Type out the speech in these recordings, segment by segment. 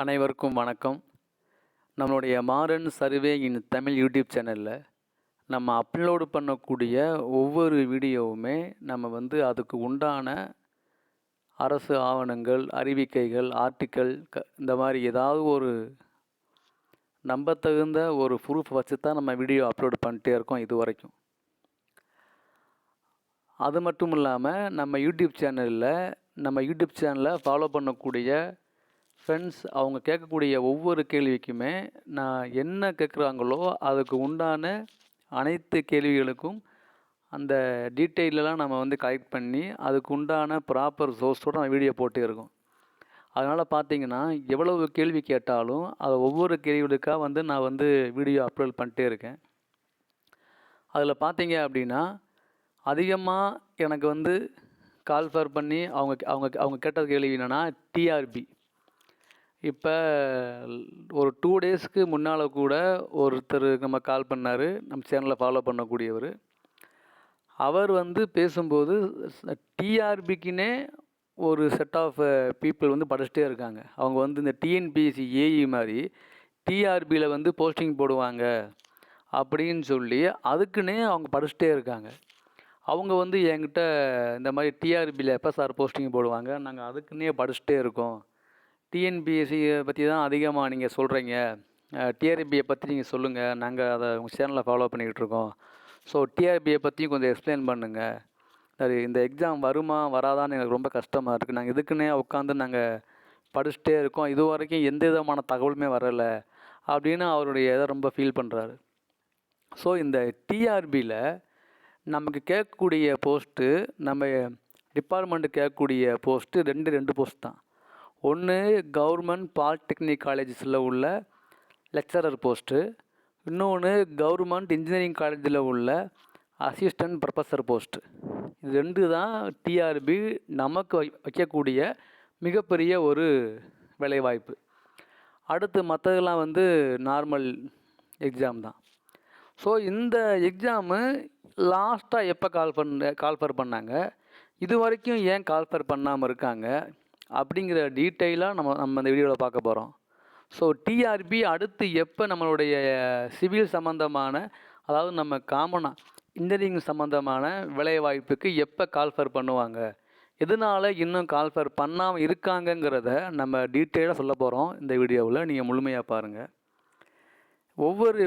அனைவருக்கும் வணக்கம். நம்மளுடைய மாடர்ன் சர்வே இன் தமிழ் யூடியூப் சேனலில் நம்ம அப்லோடு பண்ணக்கூடிய ஒவ்வொரு வீடியோவுமே நம்ம அதுக்கு உண்டான அரசு ஆவணங்கள், அறிவிக்கைகள், ஆர்டிக்கல் இந்த மாதிரி ஏதாவது ஒரு நம்பத்தகுந்த ஒரு ப்ரூஃப் வச்சு தான் நம்ம வீடியோ அப்லோடு பண்ணிட்டே இருக்கோம் இது வரைக்கும். அது மட்டும் இல்லாமல் நம்ம யூடியூப் சேனலை ஃபாலோ பண்ணக்கூடிய ஃப்ரெண்ட்ஸ் அவங்க கேட்கக்கூடிய ஒவ்வொரு கேள்விக்குமே நான் என்ன கேட்குறாங்களோ அதுக்கு உண்டான அனைத்து கேள்விகளுக்கும் அந்த டீட்டெயிலெலாம் நம்ம கலெக்ட் பண்ணி அதுக்கு உண்டான ப்ராப்பர் சோர்ஸோடு நம்ம வீடியோ போட்டே இருக்கோம். அதனால் பார்த்தீங்கன்னா எவ்வளவு கேள்வி கேட்டாலும் அதை ஒவ்வொரு கேள்விகளுக்காக நான் வீடியோ அப்லோட் பண்ணிட்டே இருக்கேன். அதில் பார்த்தீங்க அப்படின்னா அதிகமாக எனக்கு கால்ஃபர் பண்ணி அவங்க அவங்க அவங்க கேட்ட கேள்வி என்னென்னா டிஆர்பி. இப்போ ஒரு 2 டேஸ்க்கு முன்னால் கூட ஒருத்தர் நம்ம கால் பண்ணார், நம்ம சேனலை ஃபாலோ பண்ணக்கூடியவர். அவர் பேசும்போது டிஆர்பிக்குன்னே ஒரு செட் ஆஃப் பீப்புள் படிச்சுட்டே இருக்காங்க. அவங்க இந்த டிஎன்பிஎஸ்சி ஏஇ மாதிரி டிஆர்பியில் போஸ்டிங் போடுவாங்க அப்படின்னு சொல்லி அதுக்குன்னே அவங்க படிச்சுட்டே இருக்காங்க. அவங்க என்கிட்ட இந்த மாதிரி டிஆர்பியில் எப்போ சார் போஸ்டிங் போடுவாங்க, நாங்கள் அதுக்குன்னே படிச்சுட்டே இருக்கோம், டிஎன்பிஎஸ்சியை பற்றி தான் அதிகமாக நீங்கள் சொல்கிறீங்க, டிஆர்பியை பற்றி நீங்கள் சொல்லுங்கள், நாங்கள் அதை உங்கள் சேனலில் ஃபாலோ பண்ணிக்கிட்டுருக்கோம், ஸோ டிஆர்பியை பற்றியும் கொஞ்சம் எக்ஸ்பிளைன் பண்ணுங்கள், சரி இந்த எக்ஸாம் வருமா வராதான்னு எனக்கு ரொம்ப கஷ்டமாக இருக்குது, நாங்கள் இதுக்குன்னே உட்காந்து நாங்கள் படிச்சுட்டே இருக்கோம், இது வரைக்கும் எந்த விதமான தகவலுமே வரலை அப்படின்னு அவருடைய இதை ரொம்ப ஃபீல் பண்ணுறாரு. ஸோ இந்த டிஆர்பியில் நமக்கு கேட்கக்கூடிய போஸ்ட்டு, நம்ம டிபார்ட்மெண்ட்டு கேட்கக்கூடிய போஸ்ட்டு ரெண்டு போஸ்ட் தான். ஒன்று கவர்மெண்ட் பாலிடெக்னிக் காலேஜஸில் உள்ள லெக்சரர் போஸ்ட்டு, இன்னொன்று கவர்மெண்ட் இன்ஜினியரிங் காலேஜில் உள்ள அசிஸ்டன்ட் ப்ரொஃபஸர் போஸ்ட்டு. இது ரெண்டு தான் டிஆர்பி நமக்கு வைக்கக்கூடிய மிகப்பெரிய ஒரு வேலைவாய்ப்பு. அடுத்து மற்றதெல்லாம் நார்மல் எக்ஸாம் தான். ஸோ இந்த எக்ஸாமு லாஸ்ட்டாக எப்போ கால்ஃபர் பண்ணாங்க, இது வரைக்கும் ஏன் கால்ஃபர் பண்ணாமல் இருக்காங்க அப்படிங்கிற டீட்டெயிலாக நம்ம இந்த வீடியோவில் பார்க்க போகிறோம். ஸோ டிஆர்பி அடுத்து எப்போ நம்மளுடைய சிவில் சம்மந்தமான, அதாவது நம்ம காமனாக இன்ஜினியரிங் சம்மந்தமான வேலைவாய்ப்புக்கு எப்போ கால்ஃபர் பண்ணுவாங்க, எதனால் இன்னும் கால்ஃபர் பண்ணாமல் இருக்காங்கங்கிறத நம்ம டீட்டெயிலாக சொல்ல போகிறோம் இந்த வீடியோவில். நீங்கள் முழுமையாக பாருங்கள்.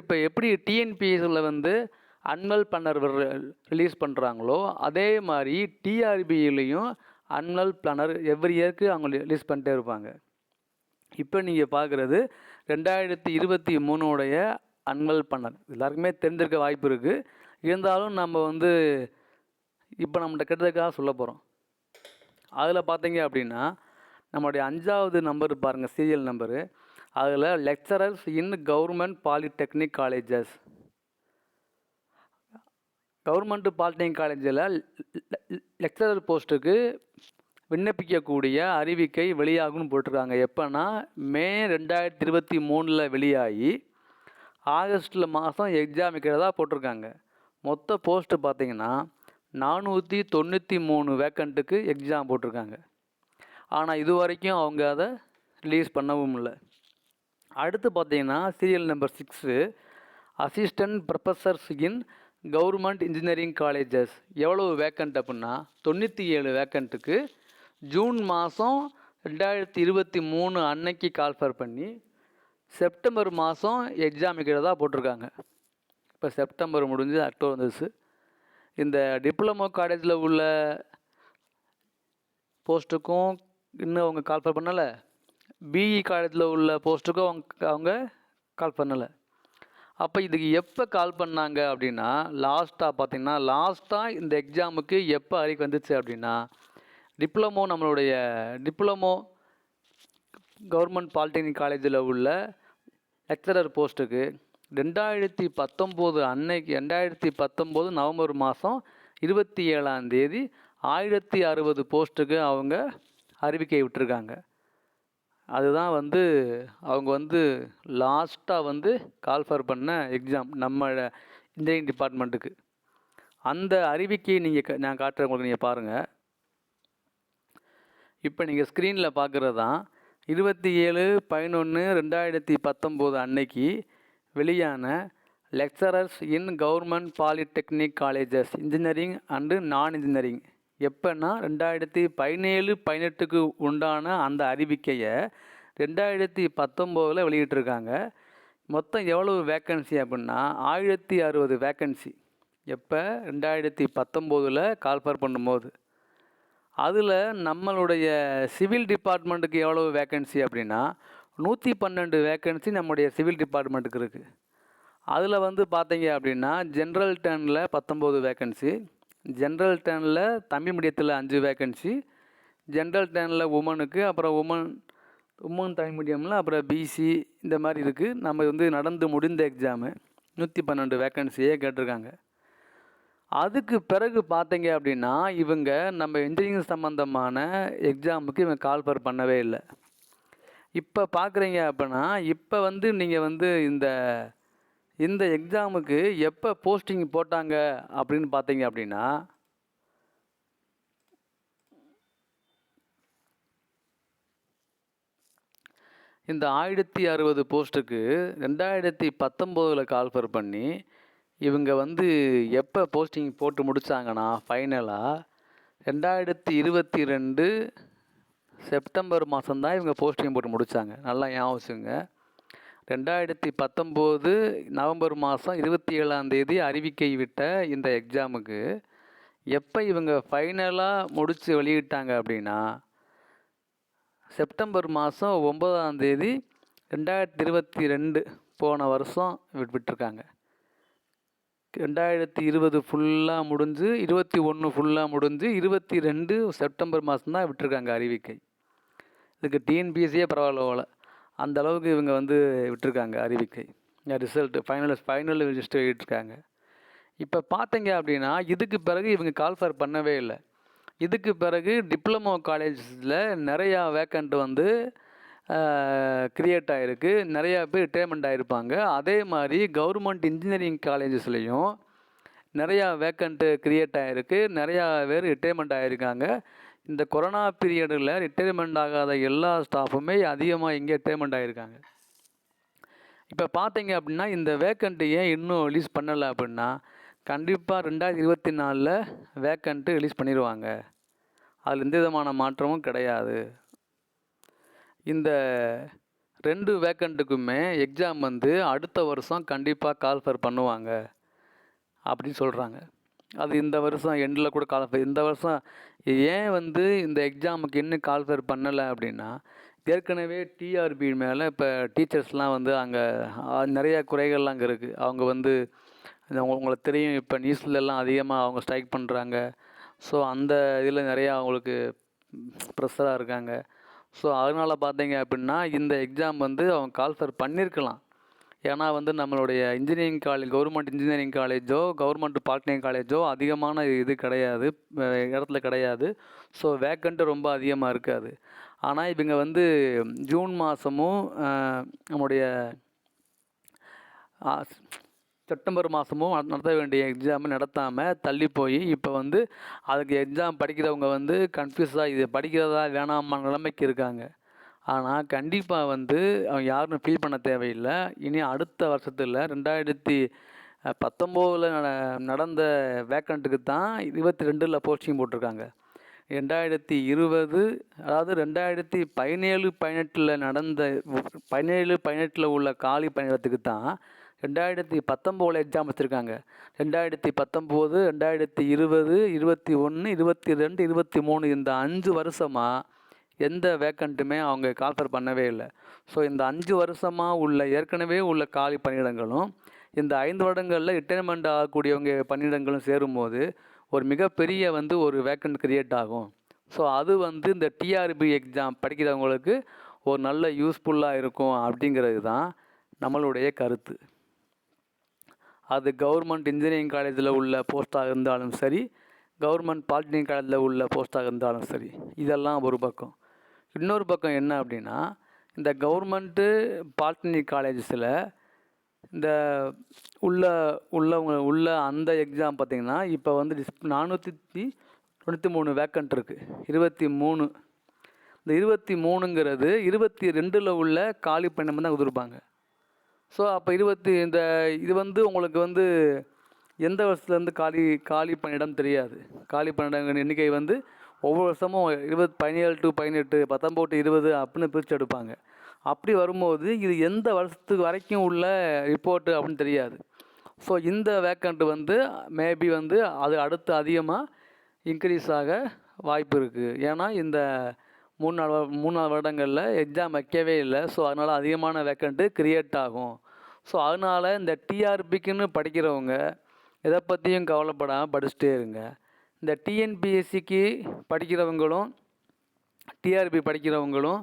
இப்போ எப்படி டிஎன்பிஎஸ்சியில் அன்வல் பிளானர் ரிலீஸ் பண்ணுறாங்களோ அதே மாதிரி டிஆர்பியிலையும் அன்வல் பிளானர் எவ்ரி இயருக்கு அவங்க ரிலீஸ் பண்ணிட்டே இருப்பாங்க. இப்போ நீங்கள் பார்க்குறது 2023 அன்வல் பிளானர் எல்லாருக்குமே தெரிஞ்சிருக்க வாய்ப்பு இருக்குது. இருந்தாலும் நம்ம இப்போ நம்மகிட்ட கேட்டதுக்காக சொல்ல போகிறோம். அதில் பார்த்தீங்க அப்படின்னா நம்மளுடைய 5வது நம்பர் பாருங்கள், சீரியல் நம்பரு. அதில் லெக்சரர்ஸ் இன் government polytechnic colleges, government polytechnic காலேஜில் லெக்சரர் போஸ்ட்டுக்கு விண்ணப்பிக்கக்கூடிய அறிவிக்கை வெளியாகும்னு போட்டிருக்காங்க. எப்போனா மே 2023 வெளியாகி ஆகஸ்ட் மாதம் எக்ஸாம் வைக்கிறதா போட்டிருக்காங்க. மொத்த போஸ்ட்டு பார்த்திங்கன்னா 493 வேக்கண்ட்டுக்கு எக்ஸாம் போட்டிருக்காங்க. ஆனால் இது வரைக்கும் அவங்க அதை ரிலீஸ் பண்ணவும் இல்லை. அடுத்து பார்த்திங்கன்னா சீரியல் நம்பர் 6 அசிஸ்டன்ட் ப்ரொஃபஸர்ஸ் இன் கவர்மெண்ட் இன்ஜினியரிங் காலேஜஸ். எவ்வளவு வேக்கண்ட் அப்படின்னா 97 வேக்கண்ட்டுக்கு ஜூன் மாதம் 2023 அன்னைக்கு கால்ஃபர் பண்ணி செப்டம்பர் மாதம் எக்ஸாம் வைக்கிறதா போட்டிருக்காங்க. இப்போ செப்டம்பர் முடிஞ்சு அக்டோபர் வந்துச்சு. இந்த டிப்ளமோ காலேஜில் உள்ள போஸ்ட்டுக்கும் இன்னும் அவங்க கால்ஃபர் பண்ணலை, பிஇ காலேஜில் உள்ள போஸ்ட்டுக்கும் அவங்க கால் பண்ணலை. அப்போ இதுக்கு எப்போ கால் பண்ணாங்க அப்படின்னா லாஸ்ட்டாக இந்த எக்ஸாமுக்கு எப்போ அறிக்கை வந்துச்சு அப்படின்னா நம்மளுடைய டிப்ளமோ கவர்மெண்ட் பாலிடெக்னிக் காலேஜில் உள்ள லெக்சரர் போஸ்ட்டுக்கு 2019 நவம்பர் மாதம் 27ஆம் தேதி 1060 போஸ்ட்டுக்கு அவங்க அறிவிக்கை விட்டுருக்காங்க. அதுதான் அவங்க லாஸ்ட்டாக கால்ஃபர் பண்ண எக்ஸாம் நம்ம இன்ஜினியரிங் டிபார்ட்மெண்ட்டுக்கு. அந்த அறிவிக்கையை நான் காட்டுறேன் உங்களுக்கு, நீங்கள் பாருங்கள். இப்போ நீங்கள் ஸ்க்ரீனில் பார்க்குறது தான் 27/11/2019 அன்னைக்கு வெளியான lecturers in government polytechnic colleges engineering and நான் இன்ஜினியரிங் எப்போன்னா 2017-18க்கு உண்டான அந்த அறிவிக்கையை 2019 வெளியிட்டிருக்காங்க. மொத்தம் எவ்வளவு வேக்கன்சி அப்படின்னா 1060 வேக்கன்சி. எப்போ 2019 கால்ஃபர் பண்ணும்போது. அதில் நம்மளுடைய சிவில் டிபார்ட்மெண்ட்டுக்கு எவ்வளவு வேக்கன்சி அப்படின்னா 112 வேக்கன்சி நம்முடைய சிவில் டிபார்ட்மெண்ட்டுக்கு இருக்குது. அதில் வந்து பார்த்தீங்க அப்படின்னா ஜென்ரல் டர்னில் 19 வேக்கன்சி, ஜென்ரல் டர்னில் தமிழ் மீடியத்தில் 5 வேக்கன்சி, ஜென்ரல் டர்னில் உமனுக்கு, அப்புறம் உமன் தமிழ் மீடியமில், அப்புறம் பிசி இந்த மாதிரி இருக்குது. நம்ம வந்து நடந்து முடிந்த எக்ஸாமு 112 வேக்கன்சியே கேட்டிருக்காங்க. அதுக்கு பிறகு பார்த்தீங்க அப்படின்னா இவங்க நம்ம இன்ஜினியரிங் சம்மந்தமான எக்ஸாமுக்கு இவங்க கால்ஃபர் பண்ணவே இல்லை. இப்போ பார்க்குறீங்க அப்படின்னா இப்போ வந்து நீங்கள் வந்து இந்த எக்ஸாமுக்கு எப்போ போஸ்டிங் போட்டாங்க அப்படின்னு பார்த்தீங்க அப்படின்னா இந்த 1060 போஸ்ட்டுக்கு 2019 கால்ஃபர் பண்ணி இவங்க வந்து எப்போ போஸ்டிங் போட்டு முடித்தாங்கன்னா ஃபைனலாக 2022 செப்டம்பர் மாதம்தான் இவங்க போஸ்டிங் போட்டு முடித்தாங்க. நல்லா ஞாபகம் வச்சுங்க. 2019 நவம்பர் மாதம் 27ஆம் தேதி அறிவிக்கை விட்ட இந்த எக்ஸாமுக்கு எப்போ இவங்க ஃபைனலாக முடித்து வெளியிட்டாங்க அப்படின்னா செப்டம்பர் மாதம் 9ஆம் தேதி 2022 போன வருஷம் விட்டுருக்காங்க. 2020 ஃபுல்லாக முடிஞ்சு 21 ஃபுல்லாக முடிஞ்சு 22 செப்டம்பர் மாதம் தான் விட்டுருக்காங்க அறிவிக்கை. இதுக்கு டிஎன்பிஎஸ்சியே பரவாயில்ல போல, அந்த அளவுக்கு இவங்க வந்து விட்டுருக்காங்க அறிவிக்கை. ரிசல்ட்டு ஃபைனல் லிஸ்ட்டு வெளியிட்டிருக்காங்க. இப்போ பார்த்தீங்க அப்படின்னா இதுக்கு பிறகு இவங்க கால்ஃபர் பண்ணவே இல்லை. இதுக்கு பிறகு டிப்ளமோ காலேஜஸில் நிறையா வேக்கண்ட் வந்து க்ரியேட் ஆகிருக்கு. நிறையா பேர் ரிட்டையர்மெண்ட் ஆகிருப்பாங்க. அதே மாதிரி கவர்மெண்ட் இன்ஜினியரிங் காலேஜஸ்லேயும் நிறையா வேக்கண்ட்டு க்ரியேட் ஆகிருக்கு. நிறையா பேர் ரிட்டையர்மெண்ட் ஆகிருக்காங்க. இந்த கொரோனா பீரியடில் ரிட்டையர்மெண்ட் ஆகாத எல்லா ஸ்டாஃபுமே அதிகமாக இங்கே ரிட்டையர்மெண்ட் ஆகிருக்காங்க. இப்போ பார்த்தீங்க அப்படின்னா இந்த வேக்கண்ட்டு ஏன் இன்னும் ரிலீஸ் பண்ணலை அப்படின்னா கண்டிப்பாக 2024 வேக்கண்ட்டு ரிலீஸ் பண்ணிடுவாங்க. அதில் எந்த விதமான மாற்றமும் கிடையாது. இந்த 2 வேக்கண்ட்டுக்குமே எக்ஸாம் வந்து அடுத்த வருஷம் கண்டிப்பாக கால்ஃபர் பண்ணுவாங்க அப்படின்னு சொல்கிறாங்க. அது இந்த வருஷம் எண்டில் கூட கால்ஃபர். இந்த வருஷம் ஏன் வந்து இந்த எக்ஸாமுக்கு இன்னும் கால்ஃபர் பண்ணலை அப்படின்னா ஏற்கனவே டிஆர்பி மேலே இப்போ டீச்சர்ஸ்லாம் வந்து அங்கே நிறையா குறைகள்லாம் அங்கே இருக்குது. அவங்க வந்து உங்களுக்கு தெரியும், இப்போ நியூஸ்லலாம் அதிகமாக அவங்க ஸ்ட்ரைக் பண்ணுறாங்க. ஸோ அந்த இதில் நிறையா அவங்களுக்கு ப்ரெஷராக இருக்காங்க. ஸோ அதனால் பார்த்தீங்க அப்படின்னா இந்த எக்ஸாம் வந்து அவங்க கால்ஃபர் பண்ணியிருக்கலாம். ஏன்னா வந்து நம்மளுடைய இன்ஜினியரிங் காலேஜ், கவர்மெண்ட் இன்ஜினியரிங் காலேஜோ கவர்மெண்ட் பாலிடெக்னிக் காலேஜோ அதிகமான இது கிடையாது, இடத்துல கிடையாது. ஸோ வேக்கண்ட்டு ரொம்ப அதிகமாக இருக்காது. ஆனால் இவங்க வந்து ஜூன் மாதமும் நம்முடைய செப்டம்பர் மாதமும் நடத்த வேண்டிய எக்ஸாம் நடத்தாமல் தள்ளி போய் இப்போ வந்து அதுக்கு எக்ஸாம் படிக்கிறவங்க வந்து கன்ஃபியூஸாக இது படிக்கிறதா வேணாமா நிலைமைக்கு இருக்காங்க. ஆனால் கண்டிப்பாக வந்து அவங்க யாரும் ஃபீல் பண்ண தேவையில்லை. இனி அடுத்த வருஷத்தில் 2019 நடந்த வேக்கண்ட்டுக்கு தான் 22 போஸ்டிங் போட்டிருக்காங்க. 2020 அதாவது 2017-18 நடந்த 17-18 உள்ள காலி பணியிடத்துக்கு தான் 2019 எக்ஸாம் வச்சுருக்காங்க. 2019, 2020, 21, 22, 23 இந்த 5 வருஷமாக எந்த வேக்கண்ட்டுமே அவங்க கால்ஃபர் பண்ணவே இல்லை. ஸோ இந்த 5 வருஷமாக உள்ள ஏற்கனவே உள்ள காலி பணியிடங்களும் இந்த 5 வருடங்களில் ரிட்டைர்மெண்ட் ஆகக்கூடியவங்க பணியிடங்களும் சேரும்போது ஒரு மிகப்பெரிய வந்து ஒரு வேக்கண்ட் க்ரியேட் ஆகும். ஸோ அது வந்து இந்த டிஆர்பி எக்ஸாம் படிக்கிறவங்களுக்கு ஒரு நல்ல யூஸ்ஃபுல்லாக இருக்கும் அப்படிங்கிறது தான் நம்மளுடைய கருத்து. அது கவர்மெண்ட் இன்ஜினியரிங் காலேஜில் உள்ள போஸ்ட்டாக இருந்தாலும் சரி, கவர்மெண்ட் பாலிடெக்னிக் காலேஜில் உள்ள போஸ்ட்டாக இருந்தாலும் சரி, இதெல்லாம் ஒரு பக்கம். இன்னொரு பக்கம் என்ன அப்படின்னா இந்த கவர்மெண்ட்டு பாலிடெக்னிக் காலேஜஸில் இந்த உள்ள அந்த எக்ஸாம் பார்த்திங்கன்னா இப்போ வந்து 493 வேக்கண்ட் இருக்குது. 23 இந்த 23ங்கிறது 22ல் உள்ள காலி பணியிடம் தான் கொடுத்துருப்பாங்க. ஸோ அப்போ இது வந்து உங்களுக்கு வந்து எந்த வருஷத்துலேருந்து காலி பணியிடம் தெரியாது. காலி பணியிடங்கள் எண்ணிக்கை வந்து ஒவ்வொரு வருஷமும் 17 to 18, 19 to 20 அப்படின்னு பிரித்து எடுப்பாங்க. அப்படி வரும்போது இது எந்த வருஷத்துக்கு வரைக்கும் உள்ள ரிப்போர்ட்டு அப்படின்னு தெரியாது. ஸோ இந்த வேக்கண்ட் வந்து மேபி வந்து அது அடுத்து அதிகமாக இன்க்ரீஸ் ஆக வாய்ப்பு இருக்குது. ஏன்னா இந்த 3-4 வருடங்களில் எக்ஸாம் வைக்கவே இல்லை. ஸோ அதனால் அதிகமான வேக்கண்ட்டு க்ரியேட் ஆகும். ஸோ அதனால் இந்த டிஆர்பிக்குன்னு படிக்கிறவங்க எதை பற்றியும் கவலைப்படாமல் படிச்சுட்டே இருங்க. இந்த டிஎன்பிஎஸ்சிக்கு படிக்கிறவங்களும் டிஆர்பி படிக்கிறவங்களும்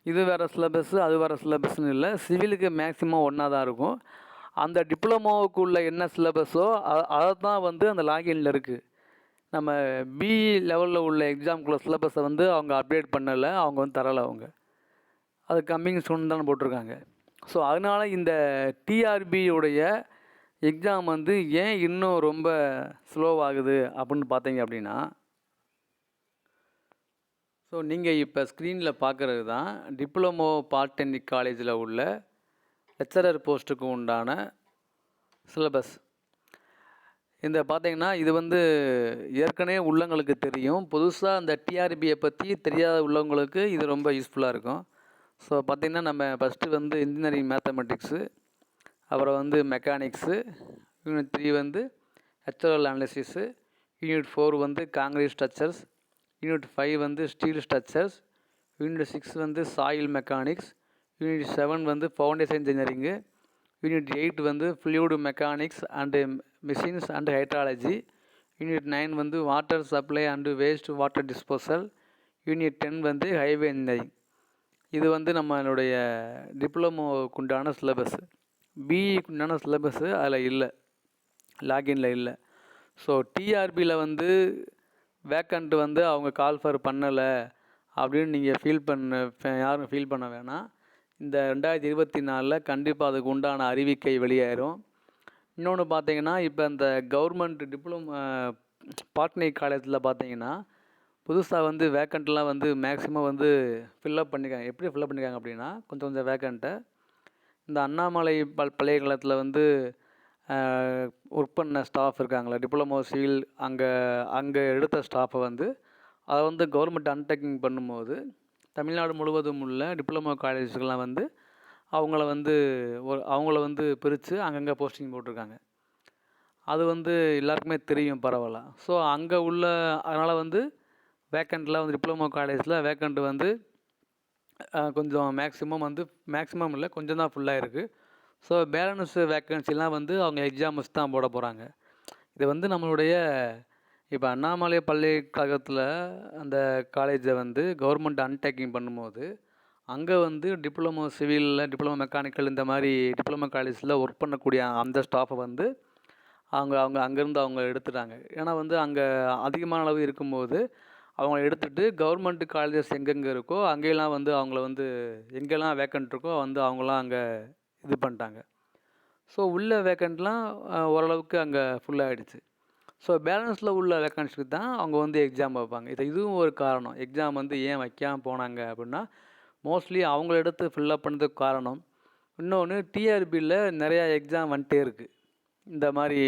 இது வேறு சிலபஸ்ஸு அது வேறு சிலபஸ்ன்னு இல்லை, சிவிலுக்கு மேக்ஸிமம் ஒன்றா தான் இருக்கும். அந்த டிப்ளமோவுக்குள்ள என்ன சிலபஸோ அதை தான் வந்து அந்த லாகின்ல இருக்குது. நம்ம பிஇ லெவலில் உள்ள எக்ஸாம்குள்ள சிலபஸை வந்து அவங்க அப்டேட் பண்ணலை, அவங்க வந்து தரலை. அவங்க அது கம்மிங் சூன் தானே போட்டிருக்காங்க. ஸோ அதனால் இந்த டிஆர்பியுடைய எக்ஸாம் வந்து ஏன் இன்னும் ரொம்ப ஸ்லோவாகுது அப்படின்னு பார்த்தீங்க அப்படின்னா, ஸோ நீங்கள் இப்போ ஸ்க்ரீனில் பார்க்குறது தான் டிப்ளமோ பாலிடெக்னிக் காலேஜில் உள்ள லெக்சரர் போஸ்ட்டுக்கு உண்டான சிலபஸ். இந்த பார்த்தீங்கன்னா இது வந்து ஏற்கனவே உள்ளவங்களுக்கு தெரியும். புதுசாக அந்த டிஆர்பியை பற்றி தெரியாத உள்ளவங்களுக்கு இது ரொம்ப யூஸ்ஃபுல்லாக இருக்கும். ஸோ பார்த்திங்கன்னா நம்ம ஃபஸ்ட்டு வந்து இன்ஜினியரிங் மேத்தமெட்டிக்ஸு, அப்புறம் வந்து மெக்கானிக்ஸு, யூனிட் 3 வந்து ஹெச்ஆர்எல் அனாலிசிஸு, யூனிட் 4 வந்து காங்கிரீட் ஸ்ட்ரக்சர்ஸ், யூனிட் 5 வந்து ஸ்டீல் ஸ்ட்ரக்சர்ஸ், யூனிட் 6 வந்து சாயில் மெக்கானிக்ஸ், யூனிட் 7 வந்து ஃபவுண்டேஷன் இன்ஜினியரிங்கு, யூனிட் 8 வந்து fluid mechanics and machines and hydrology, unit 9 வந்து water supply and waste water disposal, unit 10 வந்து ஹைவே இன்ஜினியரிங். இது வந்து நம்மளுடைய டிப்ளமோவுக்கு உண்டான சிலபஸ்ஸு. பிஇக்கு உண்டான சிலபஸ்ஸு அதில் இல்லை, லாகின்ல இல்லை. ஸோ டிஆர்பியில் வந்து வேக்கண்ட் வந்து அவங்க கால்ஃபர் பண்ணலை அப்படின்னு நீங்கள் யாரும் ஃபீல் பண்ண வேணாம். இந்த 2024 கண்டிப்பாக அதுக்கு உண்டான அறிவிக்கை வெளியேறும். இன்னொன்று பார்த்தீங்கன்னா, இப்போ இந்த கவர்மெண்ட் டிப்ளமோ பாலிடெக்னிக் காலேஜில் பார்த்தீங்கன்னா புதுசாக வந்து வேக்கண்ட்லாம் வந்து மேக்ஸிமம் வந்து ஃபில்லப் பண்ணியிருக்காங்க. எப்படி ஃபில்லப் பண்ணியிருக்காங்க அப்படின்னா, கொஞ்சம் வேக்கண்ட்டை இந்த அண்ணாமலை பல்கலைக்கழகத்தில் வந்து ஒர்க் பண்ண ஸ்டாஃப் இருக்காங்களே, டிப்ளமோ சிவில் அங்கே எடுத்த ஸ்டாஃபை வந்து அதை வந்து கவர்மெண்ட் அண்டர்டேக்கிங் பண்ணும்போது தமிழ்நாடு முழுவதும் உள்ள டிப்ளமோ காலேஜுக்கெல்லாம் வந்து அவங்கள வந்து பிரித்து அங்கங்கே போஸ்டிங் போட்டிருக்காங்க. அது வந்து எல்லாருக்குமே தெரியும் பரவாயில்ல. ஸோ அங்கே உள்ள அதனால் வந்து வேக்கண்ட்டில் வந்து டிப்ளமோ காலேஜில் வேக்கண்ட் வந்து கொஞ்சம் மேக்ஸிமம் இல்லை, கொஞ்சம் தான் ஃபுல்லாக இருக்குது. ஸோ பேலன்ஸ் வேக்கன்சிலாம் வந்து அவங்க எக்ஸாம்ஸ் தான் போட போகிறாங்க. இது வந்து நம்மளுடைய இப்போ அண்ணாமலை பல்கலைக்கழகத்தில் அந்த காலேஜை வந்து கவர்மெண்ட் அன்டேக்கிங் பண்ணும்போது அங்கே வந்து டிப்ளமோ சிவிலில், டிப்ளமோ மெக்கானிக்கல் இந்த மாதிரி டிப்ளமோ காலேஜில் ஒர்க் பண்ணக்கூடிய அந்த ஸ்டாஃபை வந்து அங்கேருந்து அவங்க எடுத்துட்டாங்க. ஏன்னா வந்து அங்கே அதிகமான அளவு இருக்கும்போது அவங்கள எடுத்துகிட்டு கவர்மெண்ட் காலேஜஸ் எங்கெங்கே இருக்கோ அங்கெல்லாம் வந்து அவங்கள வந்து எங்கெல்லாம் வேக்கண்ட் இருக்கோ வந்து அவங்களாம் அங்கே இது பண்ணிட்டாங்க. ஸோ உள்ள வேக்கண்ட்லாம் ஓரளவுக்கு அங்கே ஃபுல்லாகிடுச்சு. ஸோ பேலன்ஸில் உள்ள வேக்கன்ஸுக்கு தான் அவங்க வந்து எக்ஸாம் வைப்பாங்க. இதுவும் ஒரு காரணம். எக்ஸாம் வந்து ஏன் வைக்காமல் போனாங்க அப்படின்னா, மோஸ்ட்லி அவங்கள எடுத்து ஃபில்லப் பண்ணதுக்கு காரணம். இன்னொன்று, டிஆர்பியில் நிறையா எக்ஸாம் வந்துட்டே இருக்குது. இந்த மாதிரி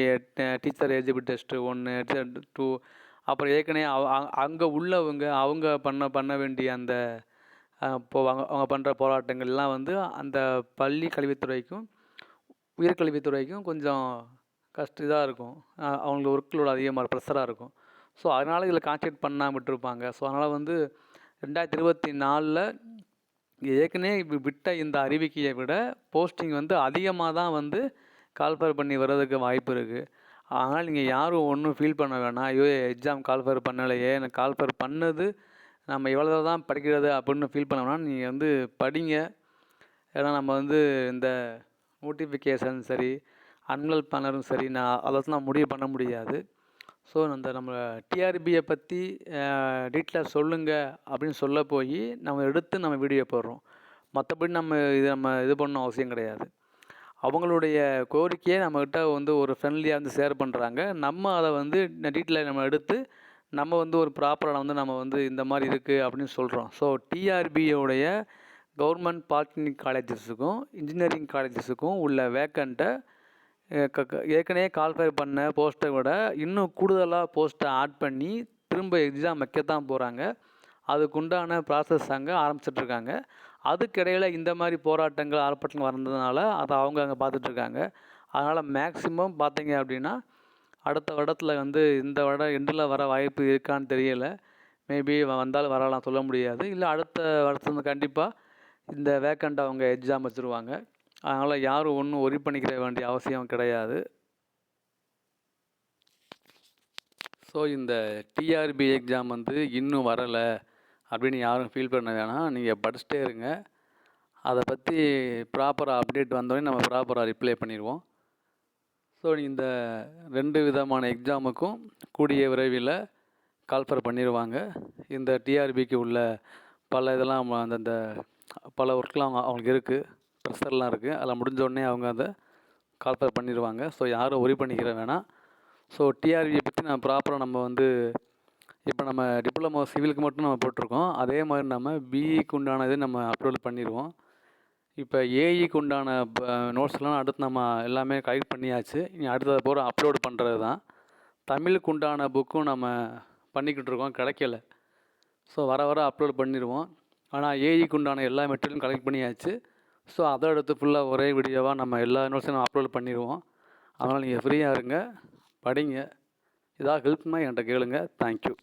டீச்சர் எலிஜிபிள் டெஸ்ட்டு 1, 2, அப்புறம் ஏற்கனவே அங்கே உள்ளவங்க அவங்க பண்ண வேண்டிய அந்த அவங்க பண்ணுற போராட்டங்கள்லாம் வந்து அந்த பள்ளி கல்வித்துறைக்கும் உயர்கல்வித்துறைக்கும் கொஞ்சம் இதாக இருக்கும். அவங்களுக்கு ஒர்க்லோட அதிகமாக ப்ரெஷராக இருக்கும். ஸோ அதனால் இதில் கான்சன்ட்ரேட் பண்ணாமல் விட்டுருப்பாங்க. ஸோ அதனால் வந்து 2024 ஏற்கனவே விட்ட இந்த அறிவிக்கையை விட போஸ்டிங் வந்து அதிகமாக தான் வந்து கால்ஃபர் பண்ணி வர்றதுக்கு வாய்ப்பு இருக்குது. அதனால் நீங்கள் யாரும் ஒன்றும் ஃபீல் பண்ண வேணாம். ஐயோ எக்ஸாம் கால்ஃபர் பண்ணலையே, எனக்கு கால்ஃபர் பண்ணது நம்ம எவ்வளோ தான் படிக்கிறது அப்படின்னு ஃபீல் பண்ண வேணாம். நீங்கள் வந்து படிங்க. ஏன்னா நம்ம வந்து இந்த நோட்டிஃபிகேஷன் சரி, அன்மல் பண்ணரும் சரி, நான் முடிவு பண்ண முடியாது. ஸோ நம்ம டிஆர்பியை பற்றி டீட்டெயிலாக சொல்லுங்கள் அப்படின்னு சொல்ல போய் நம்ம எடுத்து நம்ம வீடியோ போடுறோம். மற்றபடி நம்ம இது பண்ணணும் அவசியம் கிடையாது. அவங்களுடைய கோரிக்கையை நம்மக்கிட்ட வந்து ஒரு ஃப்ரெண்ட்லியாக வந்து ஷேர் பண்ணுறாங்க. நம்ம அதை வந்து டீட்டெயிலாக நம்ம எடுத்து நம்ம வந்து ஒரு ப்ராப்பராக வந்து நம்ம வந்து இந்த மாதிரி இருக்குது அப்படின்னு சொல்கிறோம். ஸோ டிஆர்பியோடைய கவர்மெண்ட் பாலிடெக்னிக் காலேஜஸுக்கும் இன்ஜினியரிங் காலேஜஸுக்கும் உள்ள வேக்கண்ட்டை ஏற்கனவே கால்ஃபை பண்ண போஸ்ட்டை விட இன்னும் கூடுதலாக போஸ்ட்டை ஆட் பண்ணி திரும்ப எக்ஸாம் வைக்கத்தான் போகிறாங்க. அதுக்குண்டான ப்ராசஸ் அங்கே ஆரம்பிச்சிட்ருக்காங்க. அதுக்கிடையில் இந்த மாதிரி போராட்டங்கள் ஆர்ப்பாட்டங்கள் வந்ததுனால அதை அவங்க அங்கே பார்த்துட்ருக்காங்க. அதனால் மேக்ஸிமம் பார்த்தீங்க அப்படின்னா அடுத்த வருடத்தில் வந்து இந்த வருடம் எண்டில் வர வாய்ப்பு இருக்கான்னு தெரியலை. மேபி வந்தாலும் வரலாம், சொல்ல முடியாது. இல்லை அடுத்த வருஷத்துல கண்டிப்பாக இந்த வேக்கண்ட்டை அவங்க எக்ஸாம் வச்சுருவாங்க. அதனால் யாரும் ஒன்றும் ஒரி பண்ணிக்கிற வேண்டிய அவசியம் கிடையாது. ஸோ இந்த டிஆர்பி எக்ஸாம் வந்து இன்னும் வரலை அப்படின்னு யாரும் ஃபீல் பண்ண வேணாம். நீங்கள் படிச்சுட்டே இருங்க. அதை பற்றி ப்ராப்பராக அப்டேட் வந்தோடனே நம்ம ப்ராப்பராக ரிப்ளை பண்ணிடுவோம். ஸோ இந்த 2 விதமான எக்ஸாமுக்கும் கூடிய விரைவில் கால்ஃபர் பண்ணிடுவாங்க. இந்த டிஆர்பிக்கு உள்ள பல இதெல்லாம் அந்தந்த பல ஒர்க்லாம் அவங்களுக்கு இருக்குது, ப்ரெஷர்லாம் இருக்குது. அதெல்லாம் முடிஞ்சோடனே அவங்க அதை கால்ஃபர் பண்ணிடுவாங்க. ஸோ யாரும் ஒரி பண்ணிக்கிற வேணாம். ஸோ டிஆர்பியை பற்றி நம்ம ப்ராப்பராக நம்ம வந்து இப்போ நம்ம டிப்ளமோ சிவிலுக்கு மட்டும் நம்ம போட்டிருக்கோம். அதே மாதிரி நம்ம பிஇக்கு உண்டான இது நம்ம அப்லோட் பண்ணிடுவோம். இப்போ ஏஇக்கு உண்டான நோட்ஸ்லாம் அடுத்து நம்ம எல்லாமே கலெக்ட் பண்ணியாச்சு. இனி அடுத்தது பூரா அப்லோடு பண்ணுறது தான். தமிழுக்கு உண்டான புக்கும் நம்ம பண்ணிக்கிட்டு இருக்கோம், கிடைக்கல. ஸோ வர வர அப்லோட் பண்ணிடுவோம். ஆனால் ஏஇக்கு உண்டான எல்லா மெட்டீரியலும் கலெக்ட் பண்ணியாச்சு. ஸோ அதை அடுத்து ஃபுல்லாக ஒரே வீடியோவாக நம்ம எல்லா நோட்ஸையும் நம்ம அப்லோட் பண்ணிடுவோம். அதனால் நீங்கள் ஃப்ரீயாக இருங்க, படிங்க. ஏதாவது ஹெல்ப்னா என்கிட்ட கேளுங்க. தேங்க்யூ.